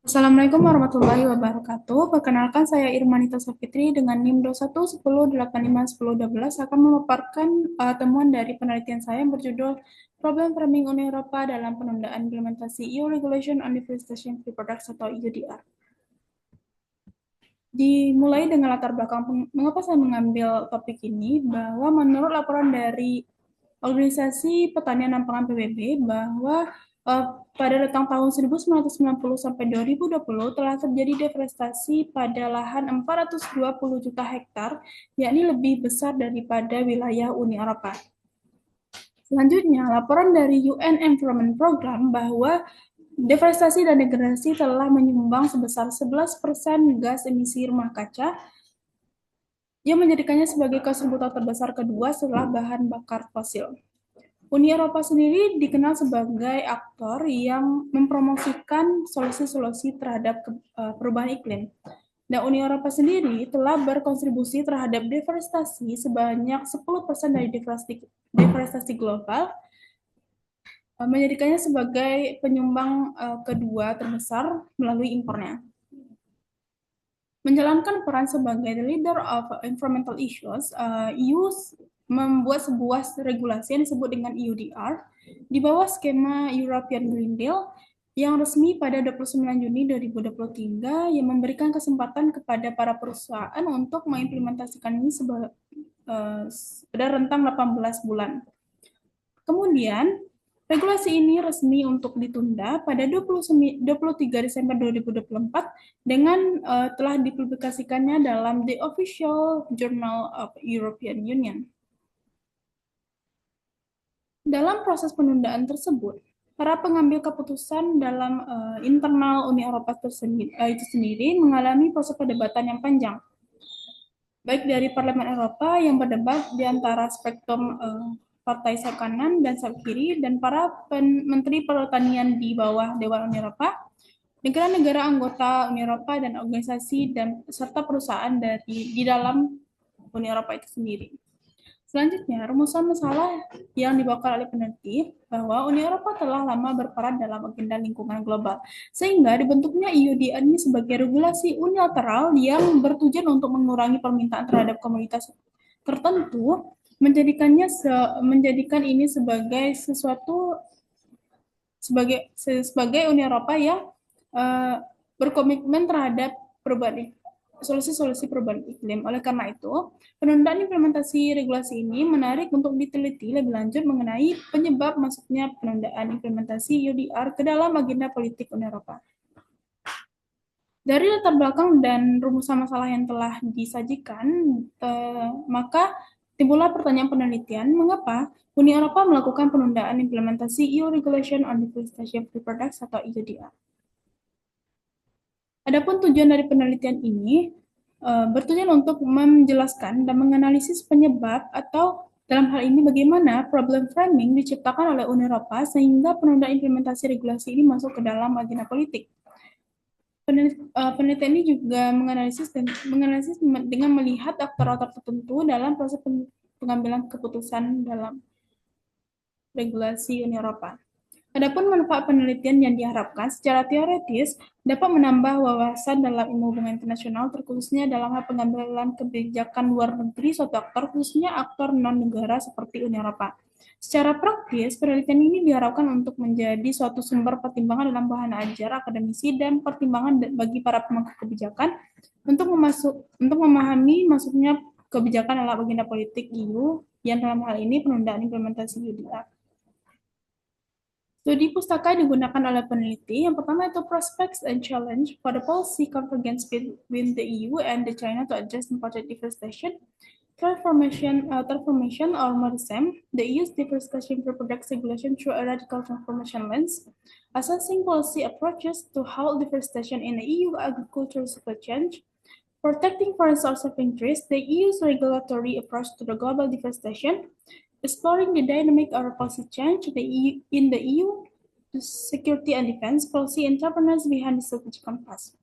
Assalamualaikum warahmatullahi wabarakatuh. Perkenalkan saya Irmanita Safitri dengan NIM 2110851012 akan memaparkan temuan dari penelitian saya yang berjudul Problem Framing Uni Eropa dalam Penundaan Implementasi EU Regulation on Deforestation Free Products atau EUDR. Dimulai dengan latar belakang mengapa saya mengambil topik ini, bahwa menurut laporan dari Organisasi Pertanian dan Pangan PBB bahwa pada rentang tahun 1990 sampai 2020 telah terjadi deforestasi pada lahan 420 juta hektar, yakni lebih besar daripada wilayah Uni Eropa. Selanjutnya, laporan dari UN Environment Program bahwa deforestasi dan degradasi telah menyumbang sebesar 11% gas emisi rumah kaca yang menjadikannya sebagai kontributor terbesar kedua setelah bahan bakar fosil. Uni Eropa sendiri dikenal sebagai aktor yang mempromosikan solusi-solusi terhadap perubahan iklim. Nah, Uni Eropa sendiri telah berkontribusi terhadap deforestasi sebanyak 10% dari deforestasi global, menjadikannya sebagai penyumbang kedua terbesar melalui impornya. Menjalankan peran sebagai leader of environmental issues, EU membuat sebuah regulasi yang disebut dengan EUDR di bawah skema European Green Deal yang resmi pada 29 Juni 2023 yang memberikan kesempatan kepada para perusahaan untuk mengimplementasikan ini pada rentang 18 bulan. Kemudian, regulasi ini resmi untuk ditunda pada 23 Desember 2024 dengan telah dipublikasikannya dalam The Official Journal of European Union. Dalam proses penundaan tersebut, para pengambil keputusan dalam internal Uni Eropa itu sendiri mengalami proses perdebatan yang panjang, baik dari Parlemen Eropa yang berdebat di antara spektrum partai sayap kanan dan sayap kiri, dan para menteri pertanian di bawah Dewan Uni Eropa, negara-negara anggota Uni Eropa, dan organisasi dan serta perusahaan di dalam Uni Eropa itu sendiri. Selanjutnya, rumusan masalah yang dibawakan oleh peneliti bahwa Uni Eropa telah lama berperan dalam agenda lingkungan global, sehingga dibentuknya EUDR ini sebagai regulasi unilateral yang bertujuan untuk mengurangi permintaan terhadap komoditas tertentu, menjadikan ini sebagai Uni Eropa yang berkomitmen terhadap solusi-solusi perubahan iklim. Oleh karena itu, penundaan implementasi regulasi ini menarik untuk diteliti lebih lanjut mengenai penyebab masuknya penundaan implementasi UDR ke dalam agenda politik Uni Eropa. Dari latar belakang dan rumusan masalah yang telah disajikan, maka timbullah pertanyaan penelitian, mengapa Uni Eropa melakukan penundaan implementasi EU Regulation on Deforestation Free Products atau EUDR. Adapun tujuan dari penelitian ini bertujuan untuk menjelaskan dan menganalisis penyebab atau dalam hal ini bagaimana problem framing diciptakan oleh Uni Eropa sehingga penundaan implementasi regulasi ini masuk ke dalam agenda politik. Penelitian ini juga menganalisis dengan melihat aktor-aktor tertentu dalam proses pengambilan keputusan dalam regulasi Uni Eropa. Adapun manfaat penelitian yang diharapkan secara teoritis dapat menambah wawasan dalam ilmu hubungan internasional, terkhususnya dalam hal pengambilan kebijakan luar negeri suatu aktor, khususnya aktor non-negara seperti Uni Eropa. Secara praktis, penelitian ini diharapkan untuk menjadi suatu sumber pertimbangan dalam bahan ajar akademisi dan pertimbangan bagi para pemangku kebijakan untuk memahami masuknya kebijakan dalam agenda politik EU yang dalam hal ini penundaan implementasi UDR. Studi pustaka digunakan oleh peneliti. Yang pertama itu Prospects and Challenge for the Policy Convergence between the EU and the China to address imported deforestation, transformation or MODSEM, the EU's deforestation for products regulation through a radical transformation lens, assessing policy approaches to halt deforestation in the EU agricultural supply chain, protecting foreign sources of interest, the EU's regulatory approach to the global deforestation, exploring the dynamic of policy change in the EU, security and defense policy entrepreneurs behind the strategic compass.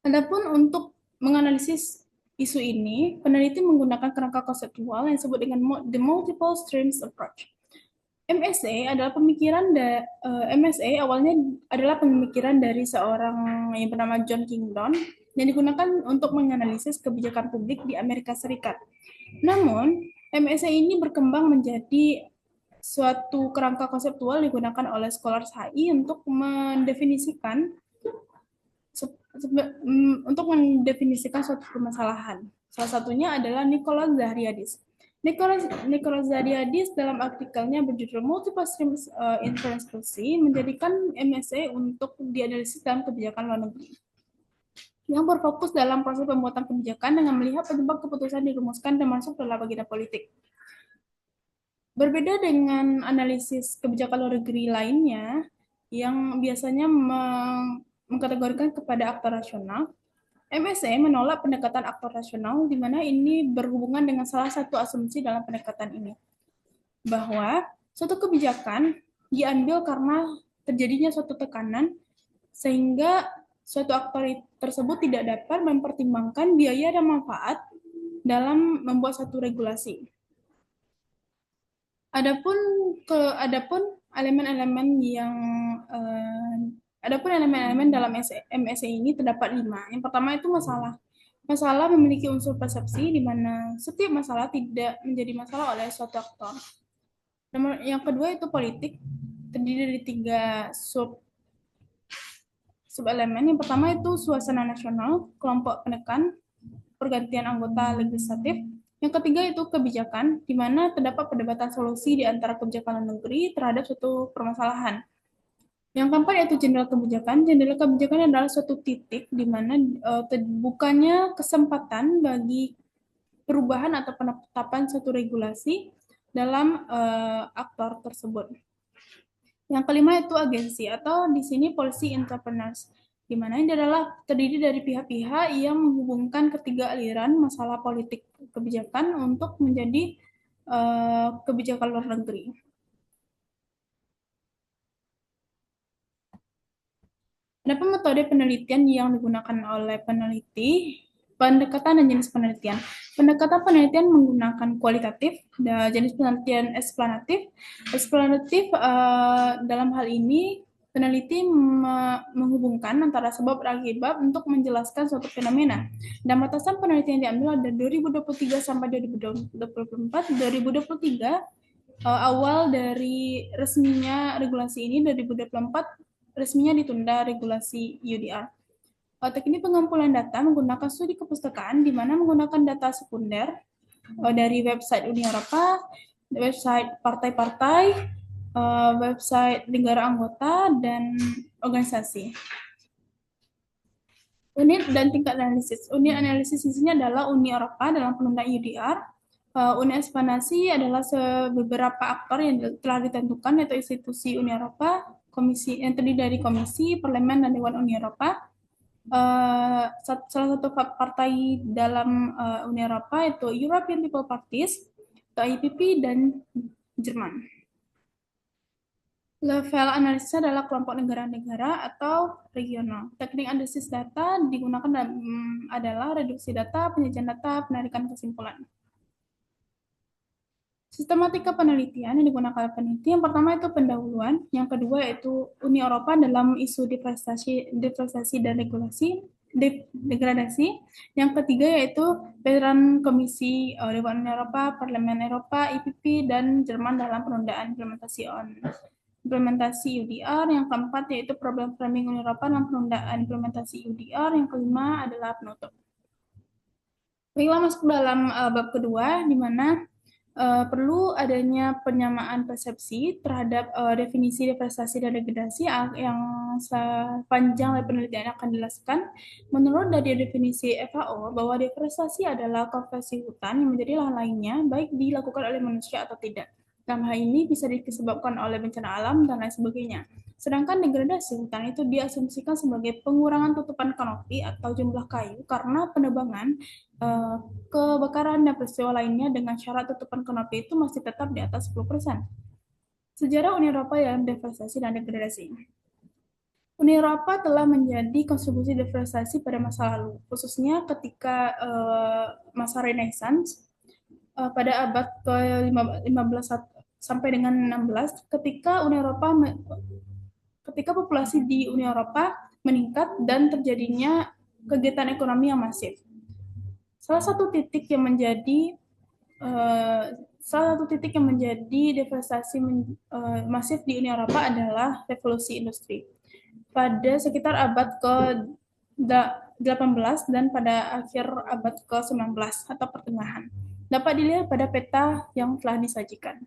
Adapun untuk menganalisis isu ini, peneliti menggunakan kerangka konseptual yang disebut dengan the multiple streams approach. MSA adalah MSA awalnya adalah pemikiran dari seorang yang bernama John Kingdon yang digunakan untuk menganalisis kebijakan publik di Amerika Serikat. Namun, MSA ini berkembang menjadi suatu kerangka konseptual digunakan oleh scholars HI untuk suatu permasalahan. Salah satunya adalah Nicholas Zariadis. Nicholas Zariadis dalam artikelnya berjudul Multiple Streams Influence Policy menjadikan MSA untuk dianalisis dalam kebijakan luar negeri yang berfokus dalam proses pembuatan kebijakan dengan melihat penyebab keputusan dirumuskan dan masuk dalam agenda politik. Berbeda dengan analisis kebijakan luar negeri lainnya yang biasanya mengkategorikan kepada aktor rasional, MSA menolak pendekatan aktor rasional di mana ini berhubungan dengan salah satu asumsi dalam pendekatan ini, bahwa suatu kebijakan diambil karena terjadinya suatu tekanan sehingga suatu aktor tersebut tidak dapat mempertimbangkan biaya dan manfaat dalam membuat satu regulasi. Adapun elemen-elemen yang dalam MSA ini terdapat 5. Yang pertama itu masalah. Masalah memiliki unsur persepsi di mana setiap masalah tidak menjadi masalah oleh suatu aktor. Yang kedua itu politik, terdiri dari 3 sub-elemen. Yang pertama itu suasana nasional, kelompok penekan, pergantian anggota legislatif. Yang ketiga itu kebijakan, di mana terdapat perdebatan solusi di antara kebijakan luar negeri terhadap suatu permasalahan. Yang keempat yaitu jendela kebijakan. Jendela kebijakan adalah suatu titik di mana terbukanya kesempatan bagi perubahan atau penetapan suatu regulasi dalam aktor tersebut. Yang kelima itu agensi atau di sini policy entrepreneurs, di mana ini adalah terdiri dari pihak-pihak yang menghubungkan ketiga aliran masalah politik kebijakan untuk menjadi kebijakan luar negeri. Ada metode penelitian yang digunakan oleh peneliti, pendekatan dan jenis penelitian. Pendekatan penelitian menggunakan kualitatif, jenis penelitian eksplanatif. Eksplanatif dalam hal ini peneliti menghubungkan antara sebab dan akibat untuk menjelaskan suatu fenomena. Dan batasan penelitian yang diambil ada 2023 sampai 2024. 2023 awal dari resminya regulasi ini, 2024 resminya ditunda regulasi UDR. Teknik pengumpulan data menggunakan studi kepustakaan di mana menggunakan data sekunder dari website Uni Eropa, website partai-partai, website negara anggota, dan organisasi. Unit dan tingkat analisis. Unit analisis isinya adalah Uni Eropa dalam penundaan UDR. Unit ekspansi adalah beberapa aktor yang telah ditentukan, yaitu institusi Uni Eropa, komisi yang terdiri dari komisi, parlemen, dan dewan Uni Eropa. Salah satu partai dalam Uni Eropa yaitu European People Parties, atau EPP, dan Jerman. Level analisis adalah kelompok negara-negara atau regional. Teknik analisis data digunakan adalah reduksi data, penyajian data, penarikan kesimpulan. Sistematika penelitian yang digunakan peneliti, yang pertama itu pendahuluan, yang kedua yaitu Uni Eropa dalam isu deforestasi dan degradasi, yang ketiga yaitu veteran Komisi Dewan Uni Eropa, Parlemen Eropa, EPP, dan Jerman dalam penundaan implementasi UDR, yang keempat yaitu problem framing Uni Eropa dalam penundaan implementasi UDR, yang kelima adalah penutup. Baiklah, masuk dalam bab kedua, di mana perlu adanya penyamaan persepsi terhadap definisi deforestasi dan degradasi yang sepanjang penelitian akan dijelaskan. Menurut dari definisi FAO, bahwa deforestasi adalah konversi hutan yang menjadi lahan lainnya, baik dilakukan oleh manusia atau tidak. Dalam hal ini bisa disebabkan oleh bencana alam dan lain sebagainya. Sedangkan degradasi hutan itu diasumsikan sebagai pengurangan tutupan kanopi atau jumlah kayu karena penebangan, kebakaran, dan peristiwa lainnya dengan syarat tutupan kanopi itu masih tetap di atas 10%. Sejarah Uni Eropa dalam deforestasi dan degradasi. Uni Eropa telah menjadi kontribusi deforestasi pada masa lalu, khususnya ketika masa Renaissance pada abad ke-15 sampai dengan 16 ketika populasi di Uni Eropa meningkat dan terjadinya kegiatan ekonomi yang masif. Salah satu titik yang menjadi eh, salah satu titik yang menjadi deforestasi masif di Uni Eropa adalah revolusi industri pada sekitar abad ke-18 dan pada akhir abad ke-19 atau pertengahan. Dapat dilihat pada peta yang telah disajikan.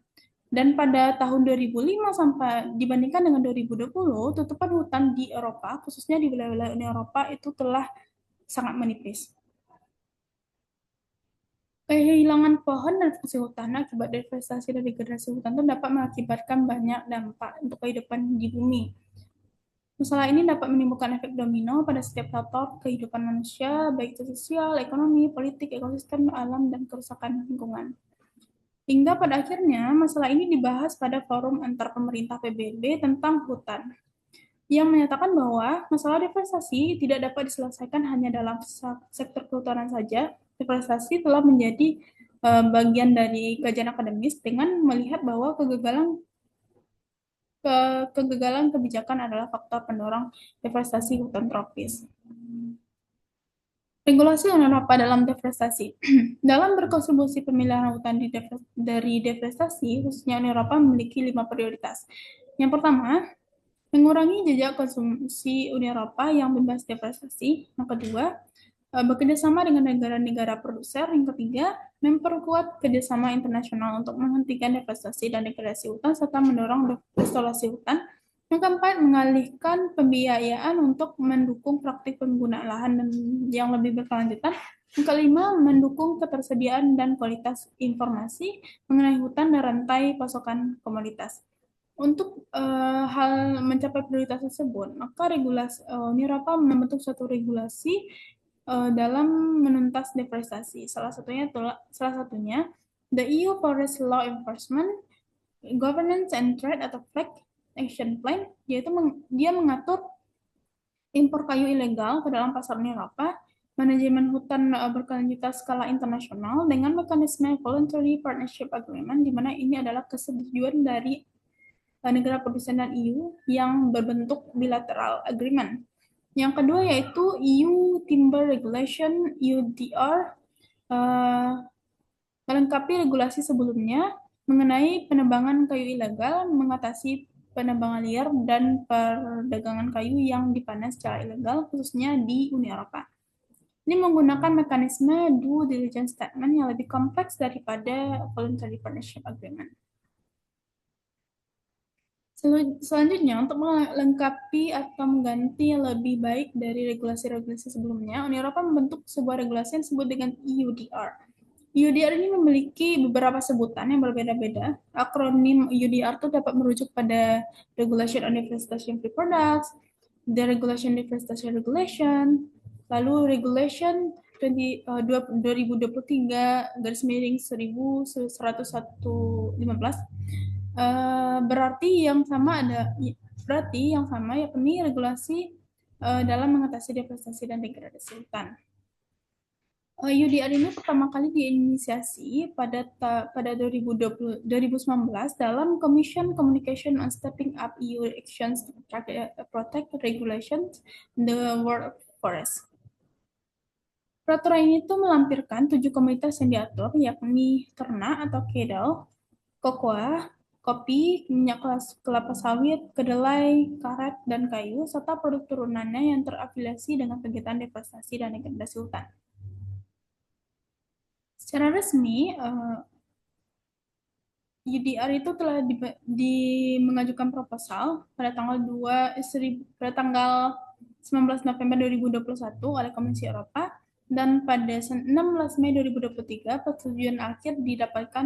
Dan pada tahun 2005 sampai dibandingkan dengan 2020, tutupan hutan di Eropa, khususnya di wilayah-wilayah Uni Eropa, itu telah sangat menipis. Kehilangan pohon dan fungsi hutan akibat deforestasi dan degradasi hutan itu dapat mengakibatkan banyak dampak untuk kehidupan di bumi. Masalah ini dapat menimbulkan efek domino pada setiap sektor kehidupan manusia, baik itu sosial, ekonomi, politik, ekosistem, alam, dan kerusakan lingkungan. Hingga pada akhirnya, masalah ini dibahas pada forum antar pemerintah PBB tentang hutan, yang menyatakan bahwa masalah deforestasi tidak dapat diselesaikan hanya dalam sektor kehutanan saja. Deforestasi telah menjadi bagian dari kajian akademis dengan melihat bahwa kegagalan kebijakan adalah faktor pendorong deforestasi hutan tropis. Regulasi Uni Eropa dalam deforestasi. Dalam berkontribusi pemilihan hutan dari deforestasi, khususnya Uni Eropa memiliki 5 prioritas. Yang pertama, mengurangi jejak konsumsi Uni Eropa yang bebas deforestasi. Yang kedua, bekerjasama dengan negara-negara produser. Yang ketiga, memperkuat kerjasama internasional untuk menghentikan deforestasi dan degradasi hutan serta mendorong restorasi hutan. Yang keempat, mengalihkan pembiayaan untuk mendukung praktik penggunaan lahan yang lebih berkelanjutan. Yang kelima, mendukung ketersediaan dan kualitas informasi mengenai hutan dan rantai pasokan komoditas. Untuk hal mencapai prioritas tersebut, maka Uni Eropa membentuk suatu regulasi dalam menuntas deforestasi. Salah satunya the EU Forest Law Enforcement Governance and Trade atau FLEGT Action Plan, yaitu dia mengatur impor kayu ilegal ke dalam pasar Uni Eropa, manajemen hutan berkelanjutan skala internasional dengan mekanisme Voluntary Partnership Agreement, di mana ini adalah kesetujuan dari negara produsen dan EU yang berbentuk bilateral agreement. Yang kedua yaitu EU Timber Regulation (EUDR), melengkapi regulasi sebelumnya mengenai penebangan kayu ilegal, mengatasi penebangan liar dan perdagangan kayu yang dipanen secara ilegal, khususnya di Uni Eropa. Ini menggunakan mekanisme due diligence statement yang lebih kompleks daripada voluntary partnership agreement. Selanjutnya, untuk melengkapi atau mengganti lebih baik dari regulasi-regulasi sebelumnya, Uni Eropa membentuk sebuah regulasi yang disebut dengan EUDR. EUDR ini memiliki beberapa sebutan yang berbeda-beda. Akronim EUDR itu dapat merujuk pada Regulation on Deforestation Free Products, the Regulation Deforestation Regulation, lalu Regulation 2023-1115. Berarti yang sama yakni regulasi dalam mengatasi deforestasi dan degradasi hutan. UDR ini pertama kali diinisiasi pada 2019 dalam Commission Communication on Stepping Up EU Actions to Protect Regulations the World Forest. Peraturan ini tuh melampirkan 7 komunitas yang diatur, yakni ternak atau cattle, kokoa, kopi, minyak kelapa sawit, kedelai, karet, dan kayu, serta produk turunannya yang terafiliasi dengan kegiatan deforestasi dan degradasi hutan. Secara resmi, UDR itu telah mengajukan proposal pada tanggal 19 November 2021 oleh Komisi Eropa, dan pada 16 Mei 2023 persetujuan akhir didapatkan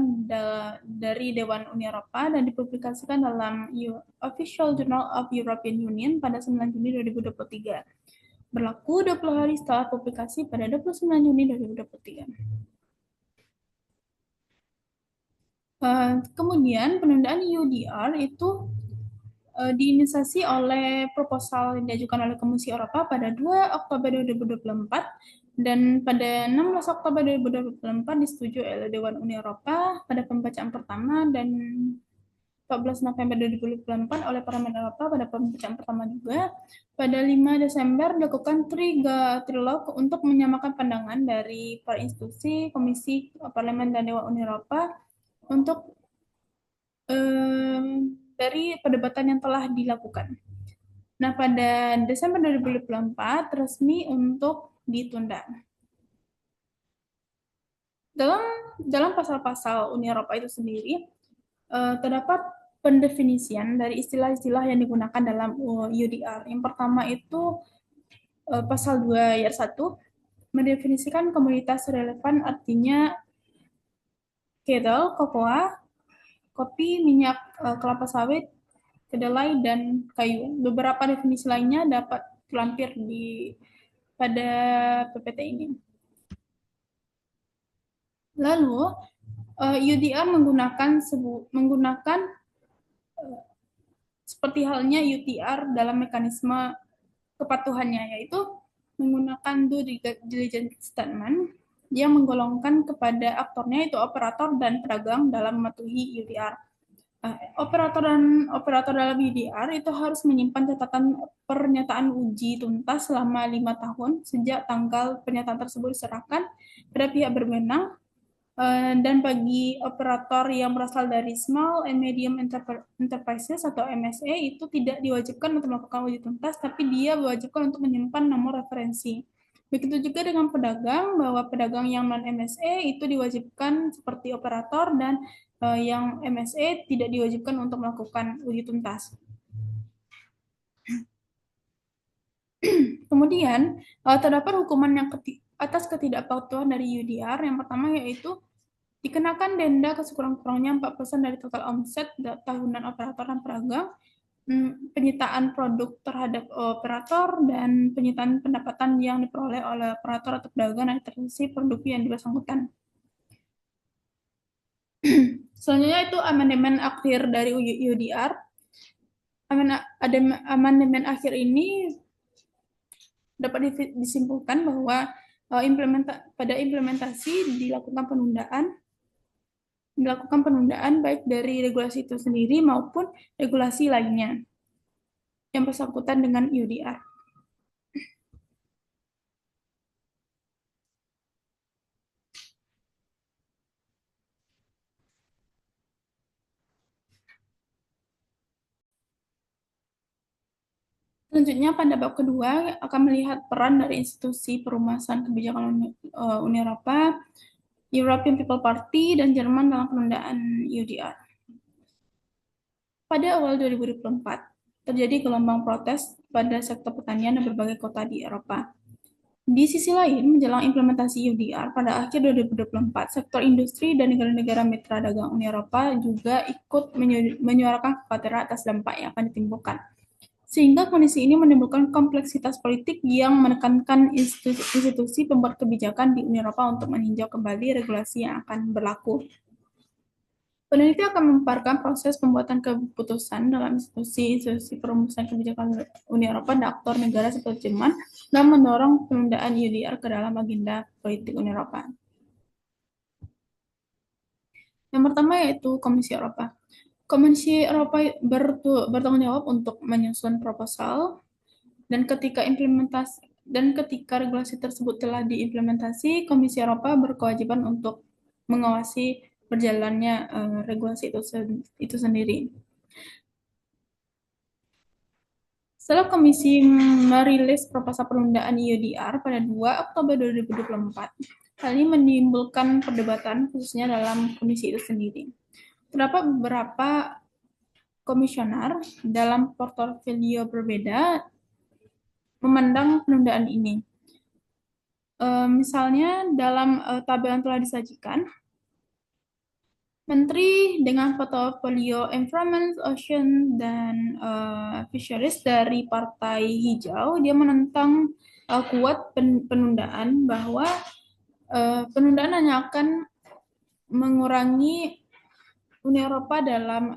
dari Dewan Uni Eropa dan dipublikasikan dalam Official Journal of European Union pada 9 Juni 2023. Berlaku 20 hari setelah publikasi pada 29 Juni 2023. Kemudian penundaan UDR itu diinisiasi oleh proposal yang diajukan oleh Komisi Eropa pada 2 Oktober 2024 dan pada 16 Oktober 2024 disetujui oleh Dewan Uni Eropa pada pembacaan pertama dan 14 November 2024 oleh Parlemen Eropa pada pembacaan pertama juga. Pada 5 Desember dilakukan trilog untuk menyamakan pandangan dari per institusi, Komisi, Parlemen, dan Dewan Uni Eropa untuk dari perdebatan yang telah dilakukan. Nah, pada Desember 2024 resmi untuk ditunda. Dalam pasal-pasal Uni Eropa itu sendiri terdapat pendefinisian dari istilah-istilah yang digunakan dalam UDR. Yang pertama itu pasal 2 ayat 1 mendefinisikan komoditas relevan, artinya kettle, kokoa, kopi, minyak kelapa sawit, kedelai, dan kayu. Beberapa definisi lainnya dapat terlampir pada PPT ini. Lalu UDR menggunakan seperti halnya UTR dalam mekanisme kepatuhannya, yaitu menggunakan due diligence statement yang menggolongkan kepada aktornya, itu operator dan pedagang, dalam mematuhi UDR. Operator dalam UDR itu harus menyimpan catatan pernyataan uji tuntas selama 5 tahun sejak tanggal pernyataan tersebut diserahkan pada pihak berwenang. Dan bagi operator yang berasal dari Small and Medium Enterprises atau MSE itu tidak diwajibkan untuk melakukan uji tuntas, tapi dia diwajibkan untuk menyimpan nomor referensi. Begitu juga dengan pedagang, bahwa pedagang yang non-MSE itu diwajibkan seperti operator, dan yang MSE tidak diwajibkan untuk melakukan uji tuntas. Kemudian terdapat hukuman yang atas ketidakpatuhan dari UDR. Yang pertama yaitu dikenakan denda sekurang-kurangnya 4% dari total omset tahunan operator dan pedagang, penyitaan produk terhadap operator, dan penyitaan pendapatan yang diperoleh oleh operator atau pedagang dari transaksi produk yang bersangkutan. Selanjutnya itu amandemen akhir dari UDR. Amandemen akhir ini dapat disimpulkan bahwa pada implementasi dilakukan penundaan baik dari regulasi itu sendiri maupun regulasi lainnya yang bersangkutan dengan UDR. Selanjutnya, pada bab kedua akan melihat peran dari institusi perumasan kebijakan Uni Eropa, European People Party, dan Jerman dalam penundaan UDR. Pada awal 2024, terjadi gelombang protes pada sektor pertanian dan berbagai kota di Eropa. Di sisi lain, menjelang implementasi UDR pada akhir 2024, sektor industri dan negara-negara mitra dagang Uni Eropa juga ikut menyuarakan kekhawatiran atas dampak yang akan ditimbulkan. Sehingga kondisi ini menimbulkan kompleksitas politik yang menekankan institusi pembuat kebijakan di Uni Eropa untuk meninjau kembali regulasi yang akan berlaku. Peneliti akan memaparkan proses pembuatan keputusan dalam institusi perumusan kebijakan Uni Eropa dan aktor negara seperti Jerman dan mendorong penundaan UDR ke dalam agenda politik Uni Eropa. Yang pertama yaitu Komisi Eropa. Komisi Eropa bertanggung jawab untuk menyusun proposal, dan ketika regulasi tersebut telah diimplementasi, Komisi Eropa berkewajiban untuk mengawasi berjalannya regulasi itu sendiri. Setelah Komisi merilis proposal penundaan UDR pada 2 Oktober 2024, hal ini menimbulkan perdebatan khususnya dalam komisi itu sendiri. Terdapat beberapa komisioner dalam portofolio berbeda memandang penundaan ini. Misalnya dalam tabel yang telah disajikan, Menteri dengan portofolio Environment, Ocean, dan Fisheries dari Partai Hijau, dia menentang kuat penundaan, bahwa penundaan hanya akan mengurangi Uni Eropa dalam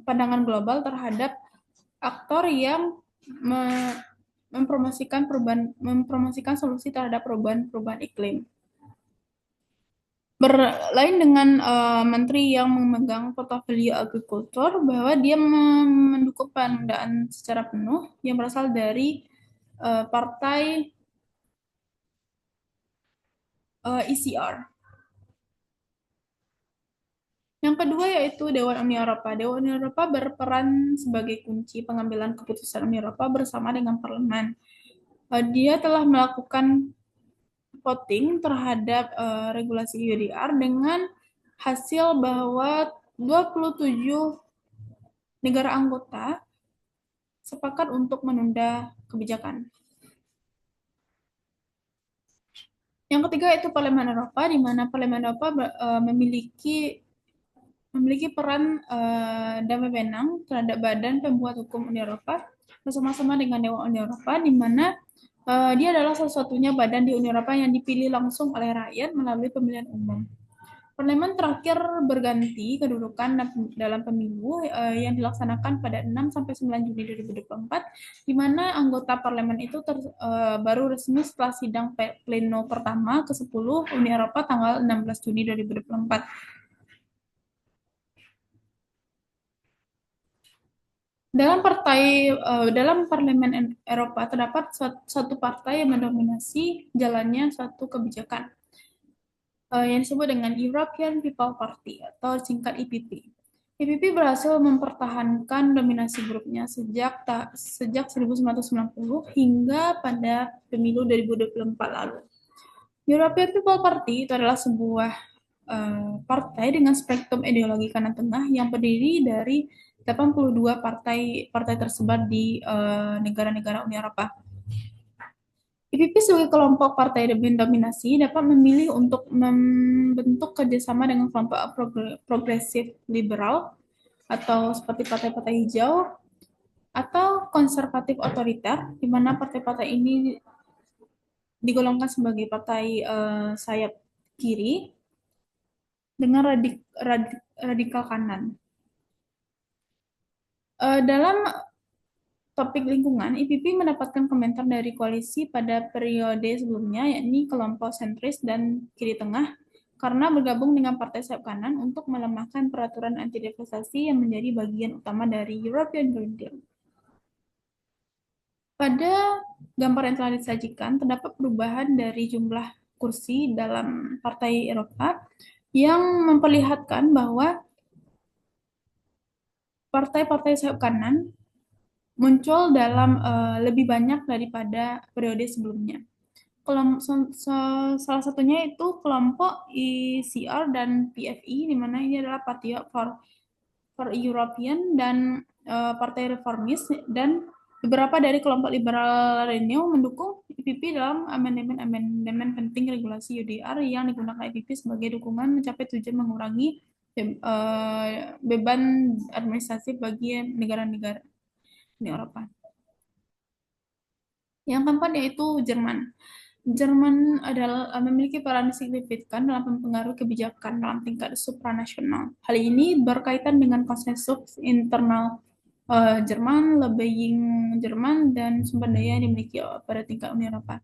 pandangan global terhadap aktor yang mempromosikan solusi terhadap perubahan iklim. Berlain dengan menteri yang memegang portofolio agrikultur bahwa dia mendukung penundaan secara penuh yang berasal dari partai ECR. Yang kedua yaitu Dewan Uni Eropa. Dewan Uni Eropa berperan sebagai kunci pengambilan keputusan Uni Eropa bersama dengan parlemen. Dia telah melakukan voting terhadap regulasi UDR dengan hasil bahwa 27 negara anggota sepakat untuk menunda kebijakan. Yang ketiga itu Parlemen Eropa, di mana Parlemen Eropa memiliki peran dan wewenang terhadap Badan Pembuat Hukum Uni Eropa bersama-sama dengan Dewan Uni Eropa, di mana dia adalah satu-satunya badan di Uni Eropa yang dipilih langsung oleh rakyat melalui pemilihan umum. Parlemen terakhir berganti kedudukan dalam pemilu yang dilaksanakan pada 6 sampai 9 Juni 2024, di mana anggota parlemen itu baru resmi setelah sidang pleno pertama ke-10 Uni Eropa tanggal 16 Juni 2024. Dalam Parlemen Eropa terdapat satu partai yang mendominasi jalannya suatu kebijakan yang disebut dengan European People Party atau singkat EPP. EPP berhasil mempertahankan dominasi grupnya sejak 1990 hingga pada pemilu 2024 lalu. European People Party itu adalah sebuah partai dengan spektrum ideologi kanan tengah yang terdiri dari 82 partai tersebar di negara-negara Uni Eropa. PPP sebagai kelompok partai dominasi dapat memilih untuk membentuk kerjasama dengan kelompok progresif liberal atau seperti partai-partai hijau atau konservatif otoriter, di mana partai-partai ini digolongkan sebagai partai sayap kiri dengan radikal kanan. Dalam topik lingkungan, IPP mendapatkan komentar dari koalisi pada periode sebelumnya, yakni kelompok sentris dan kiri tengah, karena bergabung dengan partai sayap kanan untuk melemahkan peraturan anti-deforestasi yang menjadi bagian utama dari European Green Deal. Pada gambar yang telah disajikan, terdapat perubahan dari jumlah kursi dalam Partai Eropa yang memperlihatkan bahwa partai-partai sayap kanan muncul dalam lebih banyak daripada periode sebelumnya. Salah satunya itu kelompok ECR dan PFE, di mana ini adalah Party for European dan Partai Reformis, dan beberapa dari kelompok liberal Renew mendukung EPP dalam amandemen penting regulasi UDR yang digunakan EPP sebagai dukungan mencapai tujuan mengurangi beban administratif bagi negara-negara di Eropa. Yang keempat yaitu Jerman. Jerman adalah memiliki peran signifikan dalam mempengaruhi kebijakan dalam tingkat supranasional. Hal ini berkaitan dengan konsensus internal Jerman, lobbying Jerman, dan sumber daya yang dimiliki pada tingkat Uni Eropa.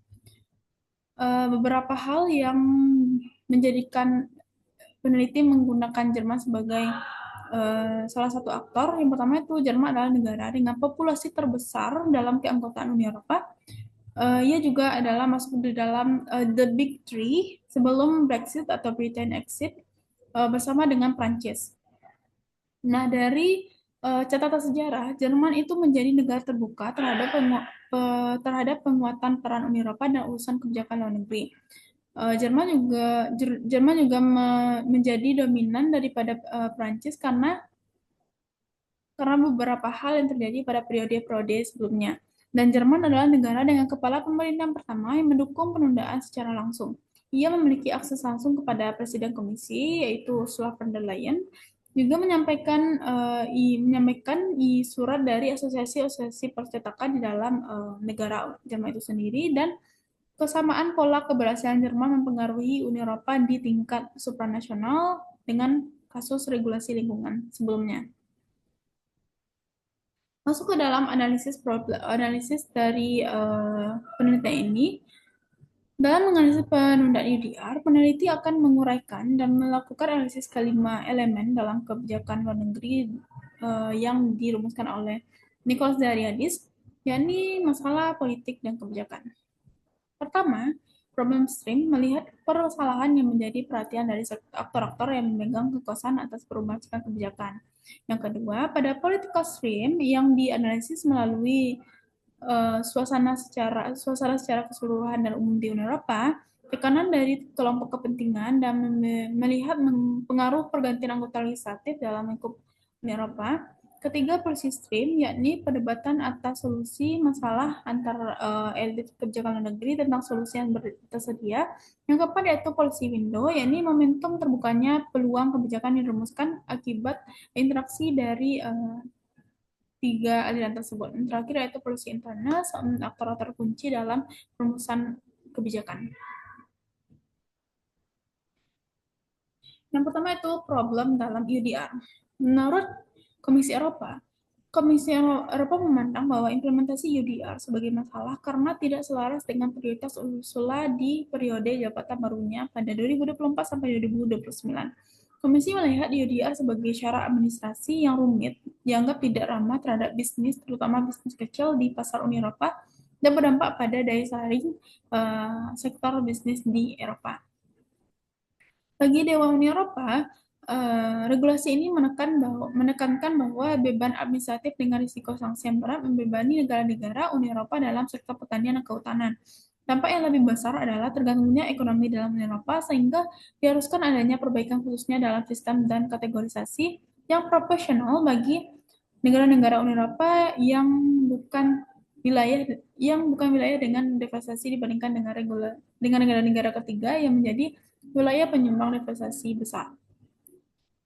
Beberapa hal yang menjadikan peneliti menggunakan Jerman sebagai salah satu aktor. Yang pertama itu Jerman adalah negara dengan populasi terbesar dalam keanggotaan Uni Eropa. Ia juga adalah masuk di dalam The Big Three sebelum Brexit atau Britain exit bersama dengan Prancis. Nah, dari catatan sejarah, Jerman itu menjadi negara terbuka terhadap penguatan peran Uni Eropa dan urusan kebijakan luar negeri. Jerman juga menjadi dominan daripada Prancis karena beberapa hal yang terjadi pada periode-periode sebelumnya. Dan Jerman adalah negara dengan kepala pemerintahan pertama yang mendukung penundaan secara langsung. Ia memiliki akses langsung kepada Presiden Komisi, yaitu Ursula von der Leyen, juga menyampaikan surat dari asosiasi-asosiasi percetakan di dalam negara Jerman itu sendiri, dan kesamaan pola keberhasilan Jerman mempengaruhi Uni Eropa di tingkat supranasional dengan kasus regulasi lingkungan sebelumnya. Masuk ke dalam analisis dari penelitian ini, Dalam menganalisis penundaan UDR, peneliti akan menguraikan dan melakukan analisis kelima elemen dalam kebijakan luar negeri yang dirumuskan oleh Nicholas Dariadis, yakni masalah politik dan kebijakan. Pertama, problem stream melihat permasalahan yang menjadi perhatian dari aktor-aktor yang memegang kekuasaan atas perubahan kebijakan. Yang kedua, pada political stream yang dianalisis melalui suasana secara keseluruhan dan umum di Uni Eropa, tekanan dari kelompok kepentingan dan melihat pengaruh pergantian anggota legislatif dalam lingkup Uni Eropa. Ketiga, policy stream, yakni perdebatan atas solusi masalah antar elit kebijakan luar negeri tentang solusi yang tersedia. Yang keempat yaitu policy window, yakni momentum terbukanya peluang kebijakan yang dirumuskan akibat interaksi dari tiga aliran tersebut. Yang terakhir yaitu policy internal, aktor-aktor kunci dalam perumusan kebijakan. Yang pertama itu problem dalam UDR. Menurut Komisi Eropa, Komisi Eropa memandang bahwa implementasi UDR sebagai masalah karena tidak selaras dengan prioritas Ursula di periode jabatan barunya pada 2024 sampai 2029. Komisi melihat UDR sebagai syarat administrasi yang rumit, dianggap tidak ramah terhadap bisnis, terutama bisnis kecil di pasar Uni Eropa, dan berdampak pada daya saing sektor bisnis di Eropa. Bagi Dewan Uni Eropa, regulasi ini menekankan bahwa beban administratif dengan risiko sanksi yang berat membebani negara-negara Uni Eropa dalam sektor pertanian dan kehutanan. Dampak yang lebih besar adalah terganggunya ekonomi dalam Uni Eropa sehingga diharuskan adanya perbaikan khususnya dalam sistem dan kategorisasi yang proporsional bagi negara-negara Uni Eropa yang bukan wilayah dengan devastasi dibandingkan dengan negara-negara ketiga yang menjadi wilayah penyumbang devastasi besar.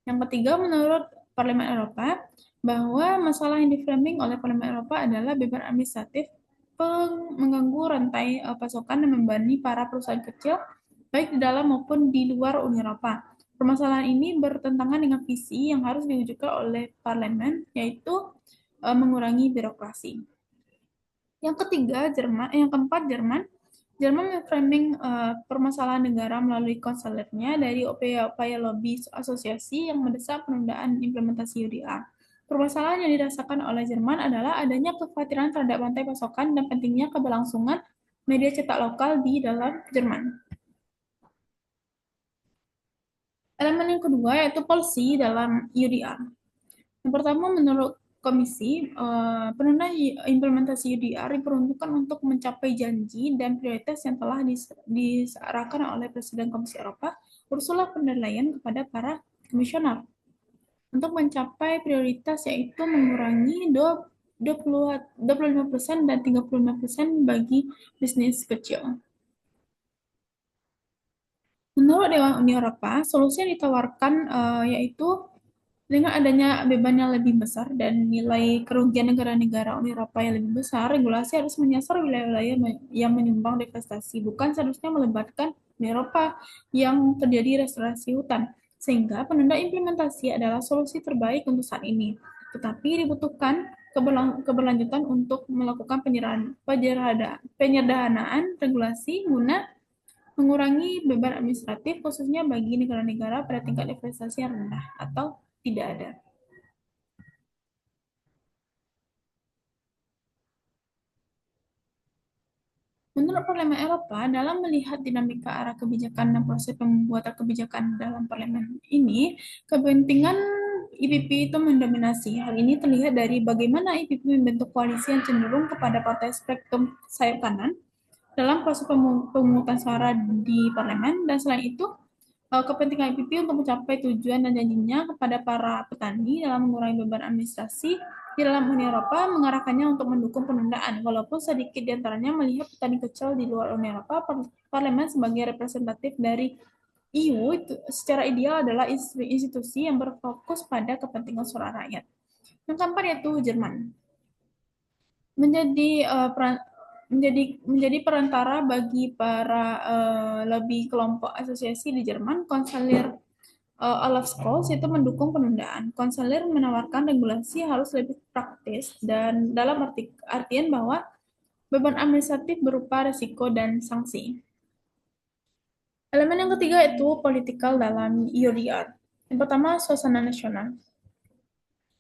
Yang ketiga, menurut Parlemen Eropa, bahwa masalah yang diframing oleh Parlemen Eropa adalah beban administratif mengganggu rantai pasokan dan membebani para perusahaan kecil, baik di dalam maupun di luar Uni Eropa. Permasalahan ini bertentangan dengan visi yang harus diwujudkan oleh Parlemen, yaitu mengurangi birokrasi. Yang keempat, Jerman memframing permasalahan negara melalui konselornya dari upaya-upaya lobby asosiasi yang mendesak penundaan implementasi UDR. Permasalahan yang dirasakan oleh Jerman adalah adanya kekhawatiran terhadap rantai pasokan dan pentingnya keberlangsungan media cetak lokal di dalam Jerman. Elemen yang kedua yaitu policy dalam UDR. Yang pertama, menurut Komisi, penundaan implementasi UDR diperuntukkan untuk mencapai janji dan prioritas yang telah diarahkan oleh Presiden Komisi Eropa, Ursula von der Leyen, kepada para komisioner. Untuk mencapai prioritas yaitu mengurangi 25% dan 35% bagi bisnis kecil. Menurut Dewan Uni Eropa, solusi yang ditawarkan yaitu dengan adanya beban yang lebih besar dan nilai kerugian negara-negara Uni Eropa yang lebih besar, regulasi harus menyasar wilayah-wilayah yang menyumbang devastasi, bukan seharusnya melibatkan Uni Eropa yang terjadi restorasi hutan. Sehingga penunda implementasi adalah solusi terbaik untuk saat ini. Tetapi dibutuhkan keberlanjutan untuk melakukan penyederhanaan regulasi guna mengurangi beban administratif khususnya bagi negara-negara pada tingkat devastasi yang rendah atau tidak ada. Menurut Parlemen Eropa, dalam melihat dinamika arah kebijakan dan proses pembuatan kebijakan dalam parlemen ini, kepentingan IPP itu mendominasi. Hal ini terlihat dari bagaimana IPP membentuk koalisi yang cenderung kepada partai spektrum sayap kanan dalam proses pemungutan suara di parlemen, dan selain itu, kepentingan IPP untuk mencapai tujuan dan janjinya kepada para petani dalam mengurangi beban administrasi di dalam Uni Eropa mengarahkannya untuk mendukung penundaan. Walaupun sedikit diantaranya melihat petani kecil di luar Uni Eropa, parlemen sebagai representatif dari EU itu secara ideal adalah institusi yang berfokus pada kepentingan suara rakyat. Yang keempat yaitu Jerman. Menjadi menjadi perantara bagi para lobby kelompok asosiasi di Jerman, konselir Olaf Scholz itu mendukung penundaan. Konselir menawarkan regulasi harus lebih praktis dan dalam artian bahwa beban administratif berupa risiko dan sanksi. Elemen yang ketiga itu politikal dalam UDR. Yang pertama, suasana nasional.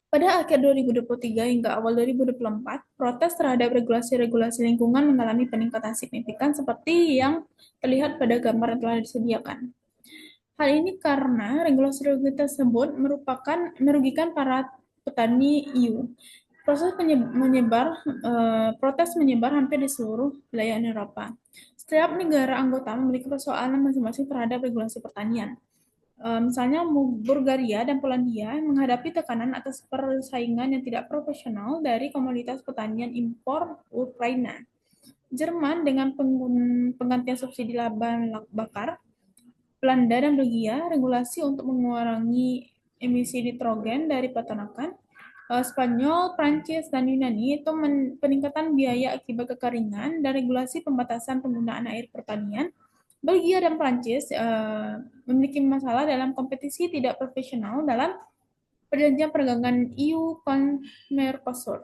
Pada akhir 2023 hingga awal 2024, protes terhadap regulasi-regulasi lingkungan mengalami peningkatan signifikan seperti yang terlihat pada gambar yang telah disediakan. Hal ini karena regulasi-regulasi tersebut merugikan para petani hiu. Protes menyebar hampir di seluruh wilayah Uni Eropa. Setiap negara anggota memiliki persoalan masing-masing terhadap regulasi pertanian. Misalnya Bulgaria dan Polandia menghadapi tekanan atas persaingan yang tidak proporsional dari komoditas pertanian impor Ukraina. Jerman dengan penggantian subsidi lahan bakar. Belanda dan Belgia regulasi untuk mengurangi emisi nitrogen dari peternakan. Spanyol, Prancis, dan Yunani itu peningkatan biaya akibat kekeringan dan regulasi pembatasan penggunaan air pertanian. Belgia dan Prancis memiliki masalah dalam kompetisi tidak profesional dalam perjanjian perdagangan EU-Mercosur.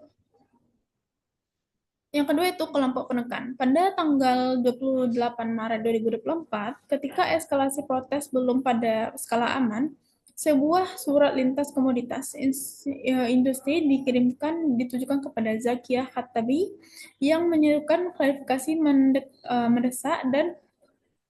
Yang kedua itu kelompok penekan. Pada tanggal 28 Maret 2024, ketika eskalasi protes belum pada skala aman, sebuah surat lintas komoditas industri ditujukan kepada Zakia Khattabi yang menyerukan klarifikasi mendesak dan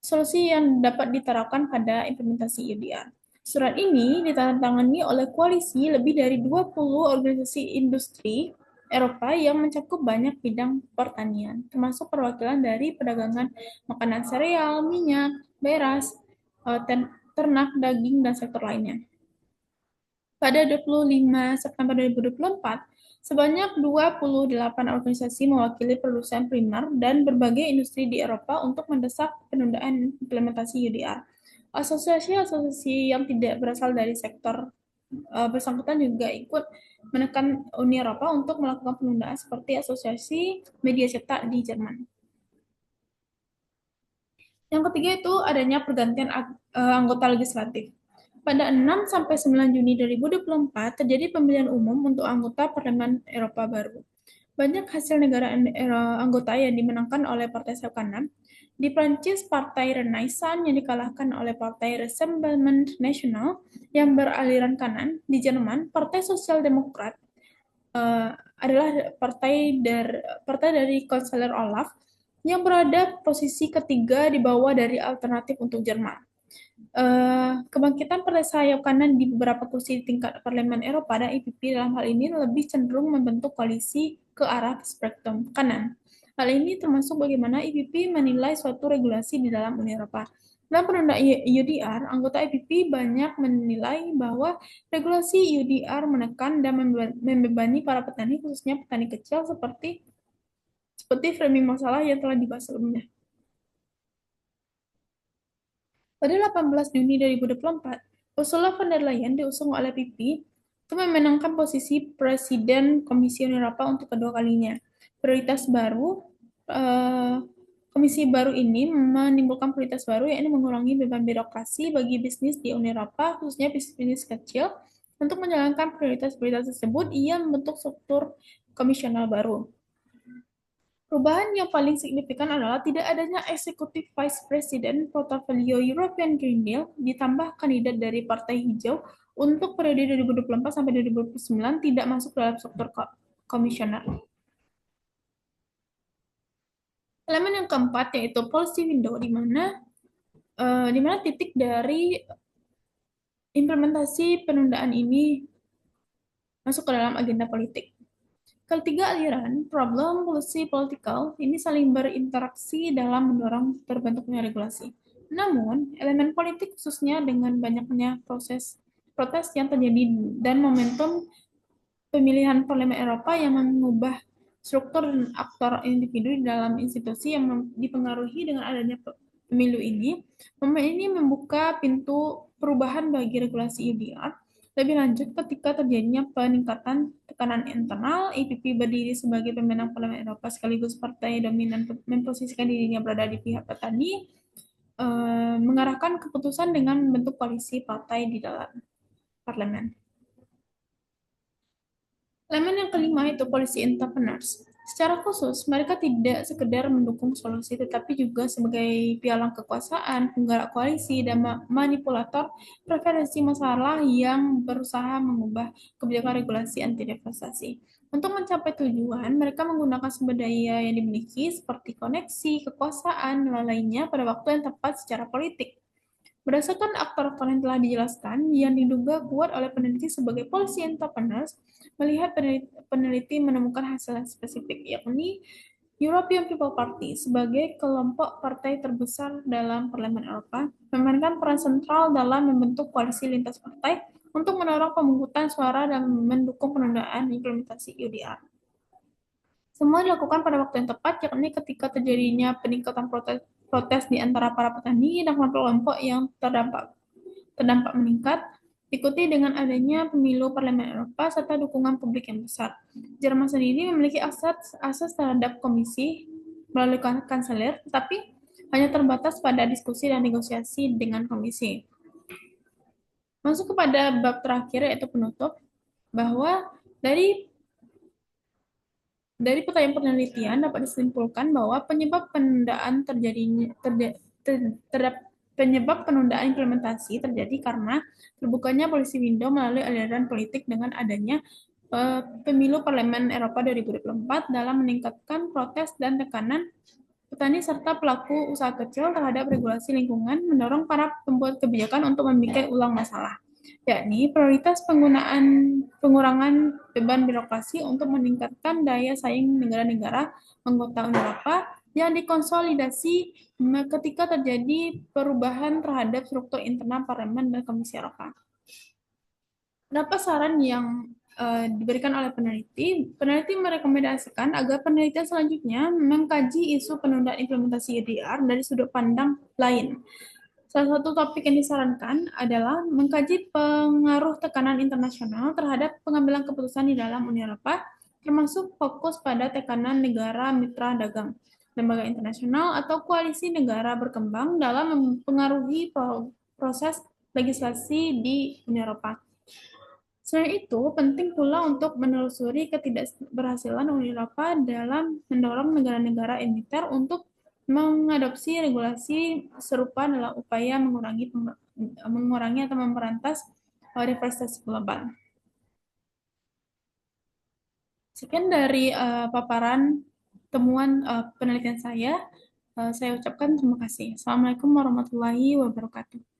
solusi yang dapat diterapkan pada implementasi UDR. Surat ini ditandatangani oleh koalisi lebih dari 20 organisasi industri Eropa yang mencakup banyak bidang pertanian, termasuk perwakilan dari perdagangan makanan sereal, minyak, beras, ternak, daging, dan sektor lainnya. Pada 25 September 2024, sebanyak 28 organisasi mewakili produsen primer dan berbagai industri di Eropa untuk mendesak penundaan implementasi UDR. Asosiasi-asosiasi yang tidak berasal dari sektor bersangkutan juga ikut menekan Uni Eropa untuk melakukan penundaan seperti Asosiasi Media Cetak di Jerman. Yang ketiga itu adanya pergantian anggota legislatif. Pada 6 sampai 9 Juni 2024 terjadi pemilihan umum untuk anggota Parlemen Eropa baru. Banyak hasil negara anggota yang dimenangkan oleh Partai Sayap Kanan. Di Prancis, Partai Renaissance yang dikalahkan oleh Partai Rassemblement National yang beraliran kanan. Di Jerman, Partai Sosial Demokrat adalah partai dari Kanselir Olaf yang berada posisi ketiga di bawah dari alternatif untuk Jerman. Kebangkitan partai sayap kanan di beberapa kursi di tingkat Parlemen Eropa dan EPP dalam hal ini lebih cenderung membentuk koalisi ke arah spektrum kanan. Hal ini termasuk bagaimana EPP menilai suatu regulasi di dalam Uni Eropa. Dalam penundaan UDR, anggota EPP banyak menilai bahwa regulasi UDR menekan dan membebani para petani, khususnya petani kecil, seperti framing masalah yang telah dibahas sebelumnya. Pada 18 Juni 2024, Ursula von der Leyen diusung oleh PP itu memenangkan posisi Presiden Komisi Uni Eropa untuk kedua kalinya. Komisi baru ini menimbulkan prioritas baru, yaitu mengurangi beban birokrasi bagi bisnis di Uni Eropa, khususnya bisnis kecil. Untuk menjalankan prioritas-prioritas tersebut, ia membentuk struktur komisional baru. Perubahan yang paling signifikan adalah tidak adanya Executive Vice President portofolio European Green Deal ditambah kandidat dari Partai Hijau untuk periode 2024 sampai 2029 tidak masuk dalam struktur komisioner. Elemen yang keempat yaitu policy window, di mana titik dari implementasi penundaan ini masuk ke dalam agenda politik. Ketiga aliran, problem, policy, political, ini saling berinteraksi dalam mendorong terbentuknya regulasi. Namun, elemen politik khususnya dengan banyaknya protes yang terjadi dan momentum pemilihan Parlemen Eropa yang mengubah struktur dan aktor individu di dalam institusi yang dipengaruhi dengan adanya pemilu ini membuka pintu perubahan bagi regulasi UDR. Lebih lanjut, ketika terjadinya peningkatan tekanan internal, EPP berdiri sebagai pemenang Parlemen Eropa sekaligus partai dominan memposisikan dirinya berada di pihak petani, mengarahkan keputusan dengan membentuk koalisi partai di dalam parlemen. Elemen yang kelima itu policy entrepreneurs. Secara khusus, mereka tidak sekedar mendukung solusi, tetapi juga sebagai pialang kekuasaan, penggerak koalisi, dan manipulator preferensi masalah yang berusaha mengubah kebijakan regulasi anti deforestasi. Untuk mencapai tujuan, mereka menggunakan sumber daya yang dimiliki seperti koneksi, kekuasaan, dan lainnya pada waktu yang tepat secara politik. Berdasarkan aktor-aktor yang telah dijelaskan, yang diduga kuat oleh peneliti sebagai policy entrepreneurs, melihat peneliti menemukan hasil yang spesifik, yakni European People Party sebagai kelompok partai terbesar dalam Parlemen Eropa, memainkan peran sentral dalam membentuk koalisi lintas partai untuk mendorong pemungutan suara dan mendukung penundaan implementasi UDR. Semua dilakukan pada waktu yang tepat, yakni ketika terjadinya peningkatan protes di antara para petani dan kelompok-kelompok yang terdampak meningkat, diikuti dengan adanya pemilu Parlemen Eropa serta dukungan publik yang besar. Jerman sendiri memiliki akses terhadap komisi melalui kanselir, tetapi hanya terbatas pada diskusi dan negosiasi dengan komisi. Masuk kepada bab terakhir yaitu penutup, bahwa dari pertanyaan penelitian dapat disimpulkan bahwa penyebab penundaan implementasi terjadi karena terbukanya polisi window melalui aliran politik dengan adanya pemilu Parlemen Eropa 2024 dalam meningkatkan protes dan tekanan petani serta pelaku usaha kecil terhadap regulasi lingkungan, mendorong para pembuat kebijakan untuk memikir ulang masalah, yakni prioritas pengurangan beban birokrasi untuk meningkatkan daya saing negara-negara anggota Uni Eropa yang dikonsolidasi ketika terjadi perubahan terhadap struktur internal Parlemen dan Komisi Eropa. Berapa saran yang diberikan oleh peneliti? Peneliti merekomendasikan agar penelitian selanjutnya mengkaji isu penundaan implementasi EDR dari sudut pandang lain. Salah satu topik yang disarankan adalah mengkaji pengaruh tekanan internasional terhadap pengambilan keputusan di dalam Uni Eropa, termasuk fokus pada tekanan negara mitra dagang, lembaga internasional, atau koalisi negara berkembang dalam mempengaruhi proses legislasi di Uni Eropa. Selain itu, penting pula untuk menelusuri ketidakberhasilan Uni Eropa dalam mendorong negara-negara emiter untuk mengadopsi regulasi serupa dalam upaya mengurangi atau memberantas deforestasi global. Sekian dari paparan temuan penelitian saya. Saya ucapkan terima kasih. Assalamualaikum warahmatullahi wabarakatuh.